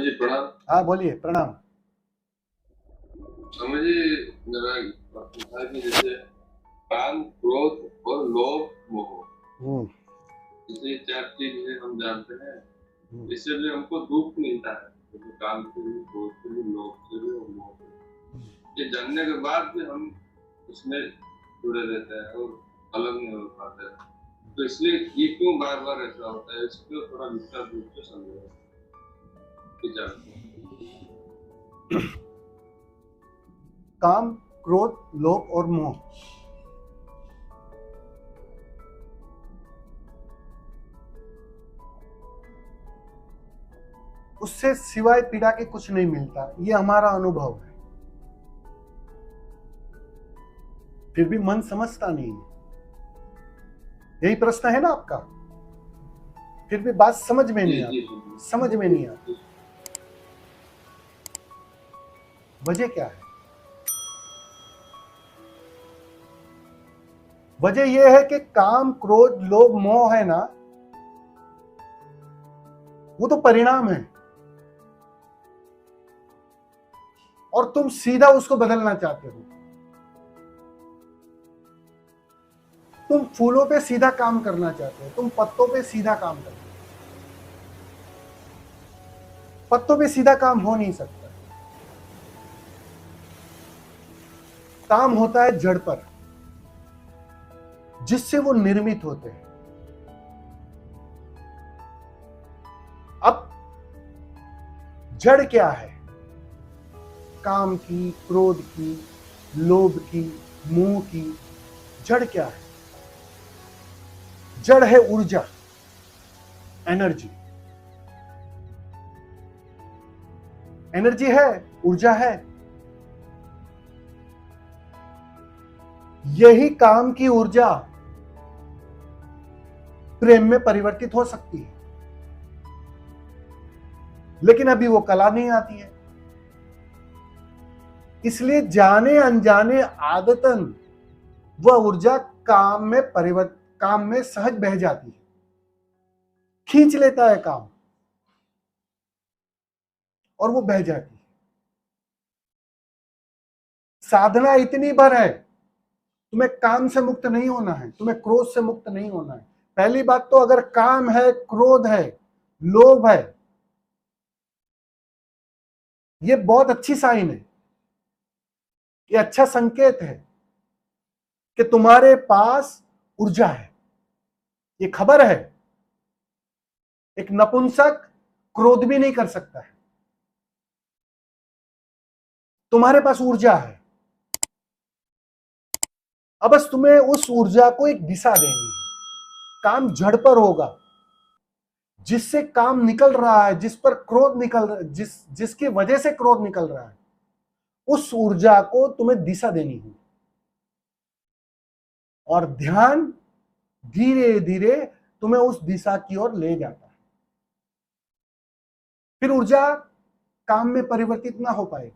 जी प्रणाम। हाँ बोलिए। प्रणाम। स्वामी जी, मेरा प्रश्न था कि जैसे काम, क्रोध और लोभ, मोह, हम्म। जैसे ये चार चीजें हम जानते हैं, हम्म। इससे भी हमको दुख मिलता है। जैसे काम से भी, क्रोध से भी, लोभ से भी और मोह से भी। ये जानने के बाद भी हम उसमें जुड़े रहते हैं और अलग नहीं हो पाते हैं। तो इसलिए ये क्यों बार बार ऐसा होता है, इसको थोड़ा विस्तार रूप से समझो विचार। काम, क्रोध, लोभ और मोह, उससे सिवाय पीड़ा के कुछ नहीं मिलता। ये हमारा अनुभव है। फिर भी मन समझता नहीं है। यही प्रश्न है ना आपका? फिर भी बात समझ में जी नहीं जी आती। समझ में नहीं आती। वजह क्या है? वजह यह है कि काम, क्रोध, लोभ, मोह है ना, वो तो परिणाम है और तुम सीधा उसको बदलना चाहते हो। तुम फूलों पे सीधा काम करना चाहते हो, तुम पत्तों पे सीधा काम करते हो। पत्तों पे सीधा काम हो नहीं सकता। काम होता है जड़ पर, जिससे वो निर्मित होते हैं। अब जड़ क्या है? काम की, क्रोध की, लोभ की, मोह की जड़ क्या है? जड़ है ऊर्जा, एनर्जी। एनर्जी है, ऊर्जा है। यही काम की ऊर्जा प्रेम में परिवर्तित हो सकती है, लेकिन अभी वो कला नहीं आती है। इसलिए जाने अनजाने आदतन वह ऊर्जा काम में सहज बह जाती है, खींच लेता है काम और वो बह जाती है। साधना इतनी भर है, तुम्हें काम से मुक्त नहीं होना है, तुम्हें क्रोध से मुक्त नहीं होना है। पहली बात तो अगर काम है, क्रोध है, लोभ है, ये बहुत अच्छी साइन है। ये अच्छा संकेत है कि तुम्हारे पास ऊर्जा है। ये खबर है। एक नपुंसक क्रोध भी नहीं कर सकता है। तुम्हारे पास ऊर्जा है। अब बस तुम्हें उस ऊर्जा को एक दिशा देनी है। काम जड़ पर होगा, जिससे काम निकल रहा है, जिस पर क्रोध निकल रहा है, जिसकी वजह से क्रोध निकल रहा है, उस ऊर्जा को तुम्हें दिशा देनी है। और ध्यान धीरे धीरे तुम्हें उस दिशा की ओर ले जाता है। फिर ऊर्जा काम में परिवर्तित ना हो पाएगी,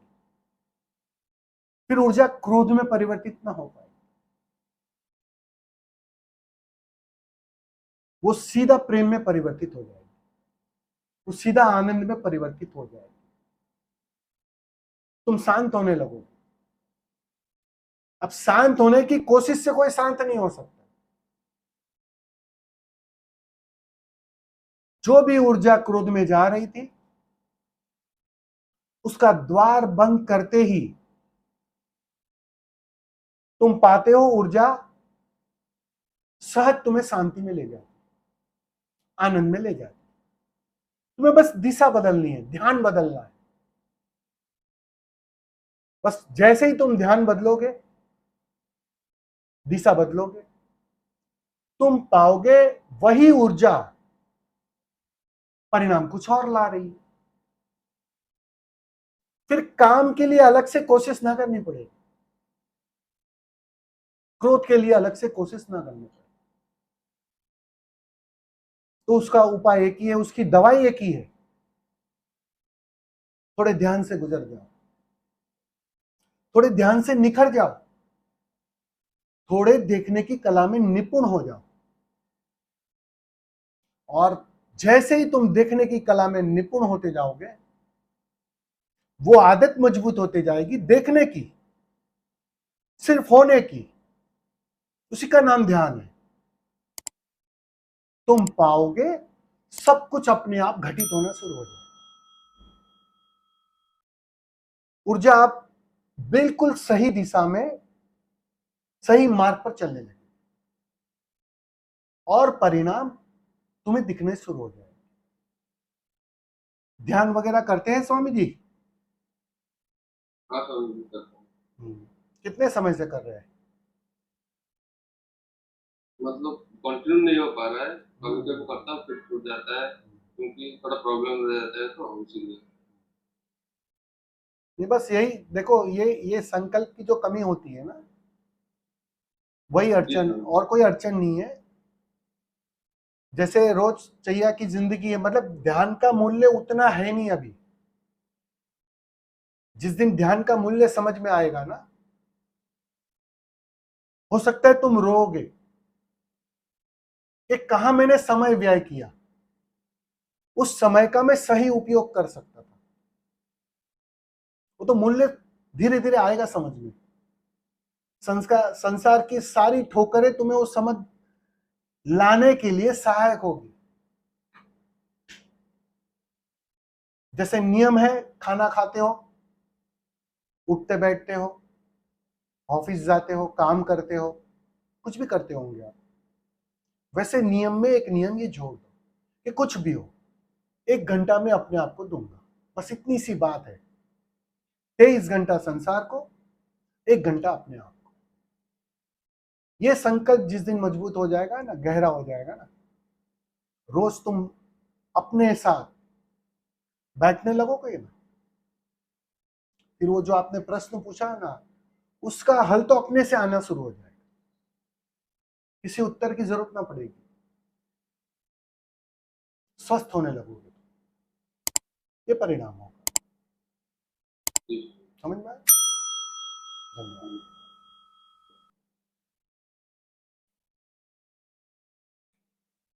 फिर ऊर्जा क्रोध में परिवर्तित ना हो पाएगी। वो सीधा प्रेम में परिवर्तित हो जाएगी, वो सीधा आनंद में परिवर्तित हो जाएगी। तुम शांत होने लगोगे। अब शांत होने की कोशिश से कोई शांत नहीं हो सकता। जो भी ऊर्जा क्रोध में जा रही थी, उसका द्वार बंद करते ही तुम पाते हो ऊर्जा सहज तुम्हें शांति में ले जाती, आनंद में ले जाती। तुम्हें बस दिशा बदलनी है, ध्यान बदलना है। बस जैसे ही तुम ध्यान बदलोगे, दिशा बदलोगे, तुम पाओगे वही ऊर्जा परिणाम कुछ और ला रही है। फिर काम के लिए अलग से कोशिश ना करनी पड़ेगी, क्रोध के लिए अलग से कोशिश ना करनी पड़ेगी। तो उसका उपाय एक ही है, उसकी दवाई एक ही है। थोड़े ध्यान से गुजर जाओ, थोड़े ध्यान से निखर जाओ, थोड़े देखने की कला में निपुण हो जाओ। और जैसे ही तुम देखने की कला में निपुण होते जाओगे, वो आदत मजबूत होती जाएगी देखने की, सिर्फ होने की। उसी का नाम ध्यान है। तुम पाओगे सब कुछ अपने आप घटित होना शुरू हो जाएगा। ऊर्जा आप बिल्कुल सही दिशा में, सही मार्ग पर चलने लगे और परिणाम तुम्हें दिखने शुरू हो जाएंगे। ध्यान वगैरह करते हैं स्वामी जी? हाँ स्वामी जी करता हूँ। कितने समय से कर रहे हैं? मतलब कंटिन्यू नहीं हो पा रहा है, कभी कभी करता हूँ फिर छूट जाता है क्योंकि थोड़ा प्रॉब्लम रह जाता है तो इसीलिए। ये बस यही देखो, ये संकल्प की जो कमी होती है ना, वही अड़चन, और कोई अड़चन नहीं है। जैसे रोज चैया की जिंदगी है, मतलब ध्यान का मूल्य उतना है नहीं अभी। जिस दिन ध्यान का मूल्य समझ में आएगा ना, हो सकता है तुम रोओगे कि कहां मैंने समय व्यय किया, उस समय का मैं सही उपयोग कर सकता था। वो तो मूल्य धीरे धीरे आएगा समझ में। संसार की सारी ठोकरें तुम्हें वो समझ लाने के लिए सहायक होगी। जैसे नियम है, खाना खाते हो, उठते बैठते हो, ऑफिस जाते हो, काम करते हो, कुछ भी करते होंगे आप, वैसे नियम में एक नियम ये जोड़ दो कि कुछ भी हो 1 घंटा में अपने आप को दूंगा। बस इतनी सी बात है। 23 घंटा संसार को, 1 घंटा अपने आप को। ये संकल्प जिस दिन मजबूत हो जाएगा ना, गहरा हो जाएगा ना, रोज तुम अपने साथ बैठने लगोगे ना, फिर वो जो आपने प्रश्न पूछा ना, उसका हल तो अपने से आना शुरू हो जाएगा। किसी उत्तर की जरूरत ना पड़ेगी। स्वस्थ होने लगोगे, ये परिणाम होगा। समझ में आया? धन्यवाद।